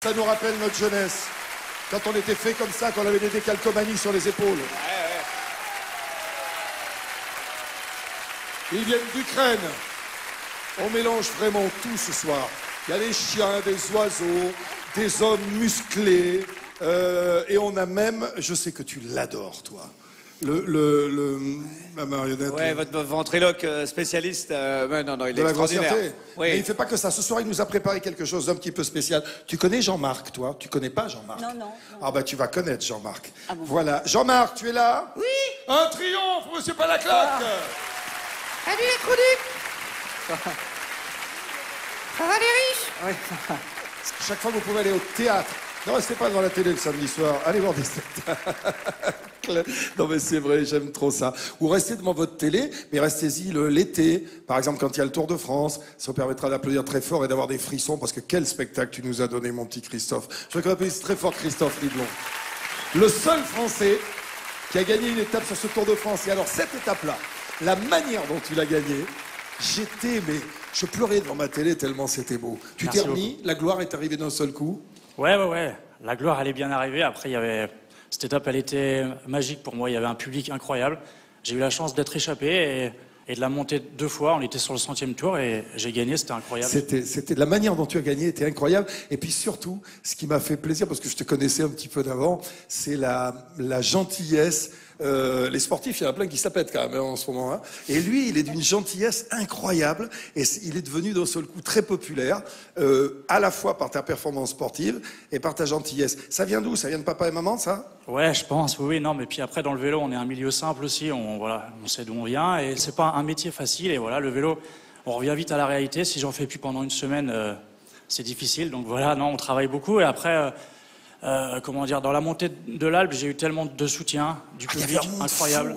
Ça nous rappelle notre jeunesse, quand on était fait comme ça, qu'on avait des décalcomanies sur les épaules. Ils viennent d'Ukraine. On mélange vraiment tout ce soir. Il y a des chiens, des oiseaux, des hommes musclés, et on a même, je sais que tu l'adores, toi, ma marionnette. Ouais, votre ventriloque spécialiste, non, il est de la extraordinaire. grossièreté. Oui. Mais il ne fait pas que ça. Ce soir, il nous a préparé quelque chose d'un petit peu spécial. Tu connais Jean-Marc, toi? Tu connais pas Jean-Marc? Non. Ah bah tu vas connaître Jean-Marc. Ah bon? Voilà. Jean-Marc, tu es là? Oui. Un triomphe, monsieur Palacloc. Salut les chroniques. Ça va les riches? Oui. Chaque fois, vous pouvez aller au théâtre. Ne restez pas devant la télé le samedi soir. Allez voir des spectacles. Non, mais c'est vrai, j'aime trop ça. Ou restez devant votre télé, mais restez-y l'été. Par exemple, quand il y a le Tour de France, ça vous permettra d'applaudir très fort et d'avoir des frissons, parce que quel spectacle tu nous as donné, mon petit Christophe. Je veux qu'on applaudisse très fort Christophe Lidlon. Le seul Français qui a gagné une étape sur ce Tour de France. Et alors, cette étape-là, la manière dont tu l'as gagnée, mais je pleurais devant ma télé tellement c'était beau. Tu t'es remis, la gloire est arrivée d'un seul coup. Ouais. La gloire, elle est bien arrivée. Après, cette étape, elle était magique pour moi. Il y avait un public incroyable. J'ai eu la chance d'être échappé et de la monter 2 fois. On était sur le 100e tour et j'ai gagné. C'était incroyable. C'était la manière dont tu as gagné était incroyable. Et puis surtout, ce qui m'a fait plaisir, parce que je te connaissais un petit peu d'avant, c'est la gentillesse. Les sportifs, il y en a plein qui s'appêtent quand même en ce moment. Hein. Et lui, il est d'une gentillesse incroyable. Et il est devenu d'un seul coup très populaire, à la fois par ta performance sportive et par ta gentillesse. Ça vient d'où? Ça vient de papa et maman, ça? Ouais, je pense, oui. Non, mais puis après, dans le vélo, on est un milieu simple aussi. On sait d'où on vient. Et c'est pas un métier facile. Et voilà, le vélo, on revient vite à la réalité. Si j'en fais plus pendant une semaine, c'est difficile. Donc voilà, non, on travaille beaucoup. Et après... dans la montée de l'Alpe, j'ai eu tellement de soutien du public incroyable.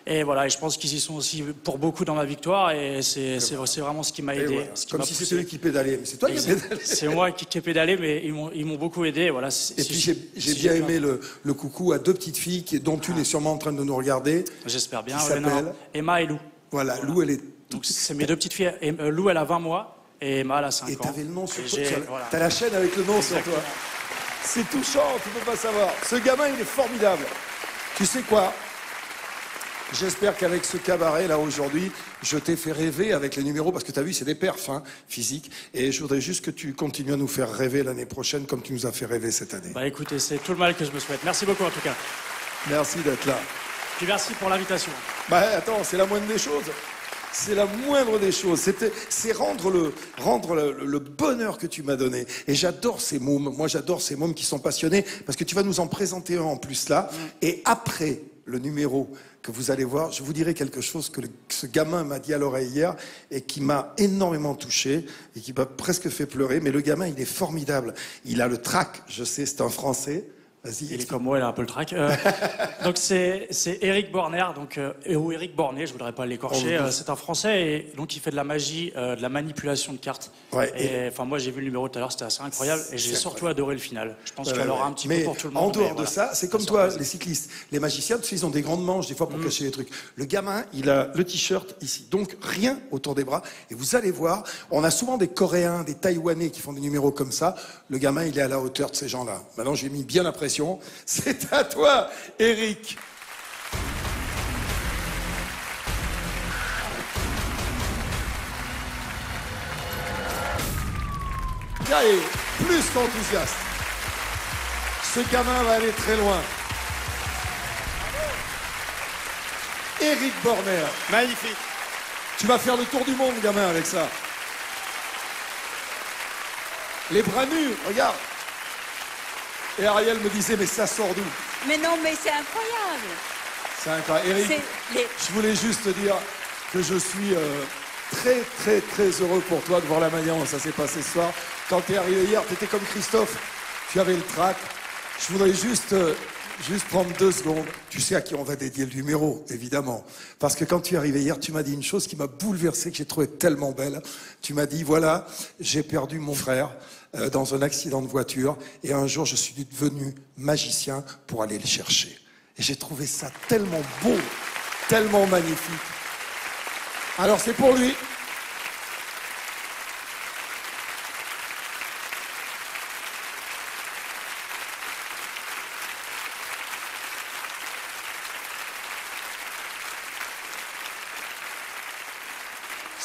Et voilà, et je pense qu'ils y sont aussi pour beaucoup dans ma victoire, et c'est vraiment ce qui m'a aidé. Voilà. Comme si c'était lui qui pédalait, mais c'est toi qui pédalais. C'est moi qui ai pédalé, mais ils m'ont beaucoup aidé. Voilà. Et puis j'ai bien aimé le coucou à 2 petites filles, dont une est sûrement en train de nous regarder. J'espère bien. Qui s'appellent Emma et Lou. Voilà, Lou, elle est... Donc c'est mes 2 petites filles. Lou, elle a 20 mois, et Emma, elle a 5 ans. Et t'avais le nom sur toi. Voilà. T'as la chaîne avec le nom sur toi. C'est touchant, tu peux pas savoir. Ce gamin, il est formidable. Tu sais quoi? J'espère qu'avec ce cabaret, là, aujourd'hui, je t'ai fait rêver avec les numéros, parce que tu as vu, c'est des perfs, hein, physiques. Et je voudrais juste que tu continues à nous faire rêver l'année prochaine, comme tu nous as fait rêver cette année. Bah écoutez, c'est tout le mal que je me souhaite. Merci beaucoup, en tout cas. Merci d'être là. Puis merci pour l'invitation. Bah attends, c'est la moindre des choses. C'est la moindre des choses. C'est rendre le bonheur que tu m'as donné. Et j'adore ces mômes. Moi, j'adore ces mômes qui sont passionnés, parce que tu vas nous en présenter un en plus là. Et après le numéro que vous allez voir, je vous dirai quelque chose que ce gamin m'a dit à l'oreille hier et qui m'a énormément touché et qui m'a presque fait pleurer. Mais le gamin, il est formidable. Il a le trac, je sais, c'est un Français. Il est comme moi, il a un peu le trac. Donc c'est Éric Borner, ou Éric Bornet, je voudrais pas l'écorcher. C'est un Français et donc il fait de la magie, de la manipulation de cartes. Ouais, et enfin moi j'ai vu le numéro tout à l'heure, c'était assez incroyable et j'ai surtout adoré le final. Je pense qu'il y en aura un petit peu pour tout le monde. En dehors de ça, c'est comme toi, les cyclistes, les magiciens, tu sais, ils ont des grandes manches des fois pour cacher les trucs. Le gamin, il a le t-shirt ici, donc rien autour des bras. Et vous allez voir, on a souvent des Coréens, des Taïwanais qui font des numéros comme ça. Le gamin, il est à la hauteur de ces gens-là. Maintenant, j'ai mis bien la pression. C'est à toi, Éric. Allez, plus qu'enthousiaste. Ce gamin va aller très loin. Éric Borner. Magnifique. Tu vas faire le tour du monde, gamin, avec ça. Les bras nus, regarde. Et Ariel me disait, mais ça sort d'où? Mais non, mais c'est incroyable. C'est incroyable. Éric, je voulais juste te dire que je suis très heureux pour toi de voir la manière dont ça s'est passé ce soir. Quand tu es arrivé hier, tu étais comme Christophe, tu avais le trac. Je voudrais juste prendre 2 secondes. Tu sais à qui on va dédier le numéro, évidemment. Parce que quand tu es arrivé hier, tu m'as dit une chose qui m'a bouleversé, que j'ai trouvé tellement belle. Tu m'as dit, voilà, j'ai perdu mon frère dans un accident de voiture, et un jour je suis devenu magicien pour aller le chercher. Et j'ai trouvé ça tellement beau, tellement magnifique. Alors c'est pour lui.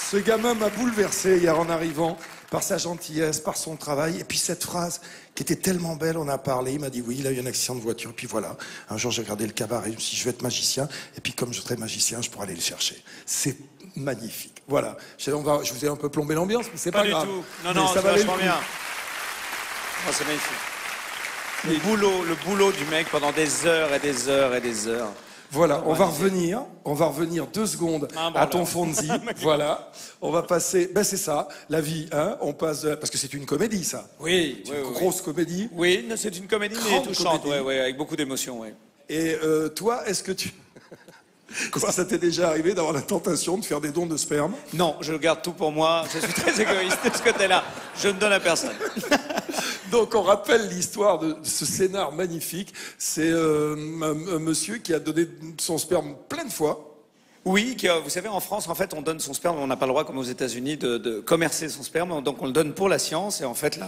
Ce gamin m'a bouleversé hier en arrivant par sa gentillesse, par son travail. Et puis cette phrase qui était tellement belle, on a parlé. Il m'a dit oui, il a eu un accident de voiture. Et puis voilà, un jour j'ai regardé le cabaret, je me suis dit je vais être magicien. Et puis comme je serai magicien, je pourrai aller le chercher. C'est magnifique. Voilà. Je vous ai un peu plombé l'ambiance, mais c'est pas grave. Pas du tout. Non, Mais non, ça c'est valait le vachement coup. bien. Oh, c'est magnifique. Le boulot du mec pendant des heures et des heures et des heures. Voilà, on va revenir 2 secondes à ton Fonzie. Voilà, on va passer, ben c'est ça, la vie, hein, on passe, parce que c'est une comédie ça. Oui, C'est une grosse comédie. Oui, non, c'est une comédie, mais Grande touchante, comédie. ouais, avec beaucoup d'émotions, ouais. Et toi, est-ce que tu... Est-ce que ça t'est déjà arrivé d'avoir la tentation de faire des dons de sperme? Non, je garde tout pour moi, je suis très égoïste de ce côté-là. Je ne donne à personne. Donc on rappelle l'histoire de ce scénar magnifique. C'est un monsieur qui a donné son sperme plein de fois. Oui, vous savez, en France, en fait, on donne son sperme, on n'a pas le droit, comme aux États-Unis, de commercer son sperme, donc on le donne pour la science, et en fait,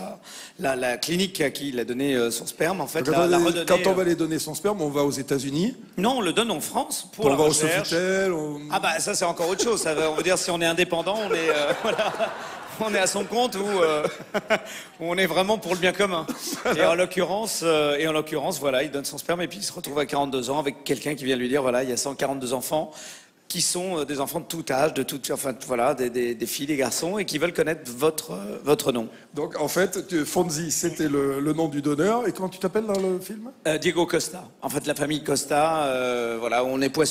la clinique à qui il a donné son sperme, en fait, l'a redonné. Quand on va aller donner son sperme, on va aux États-Unis. Non, on le donne en France pour On la va au recherche. Sofitel. Ah bah ça, c'est encore autre chose. On veut dire, si on est indépendant, on est voilà, on est à son compte ou on est vraiment pour le bien commun. Et en l'occurrence, voilà, il donne son sperme et puis il se retrouve à 42 ans avec quelqu'un qui vient lui dire, voilà, il y a 142 enfants qui sont des enfants de tout âge, enfin voilà, des filles, des garçons, et qui veulent connaître votre nom. Donc en fait, Fonzie, c'était le nom du donneur. Et comment tu t'appelles dans le film? Diego Costa. En fait, la famille Costa, voilà, on est poissonnier.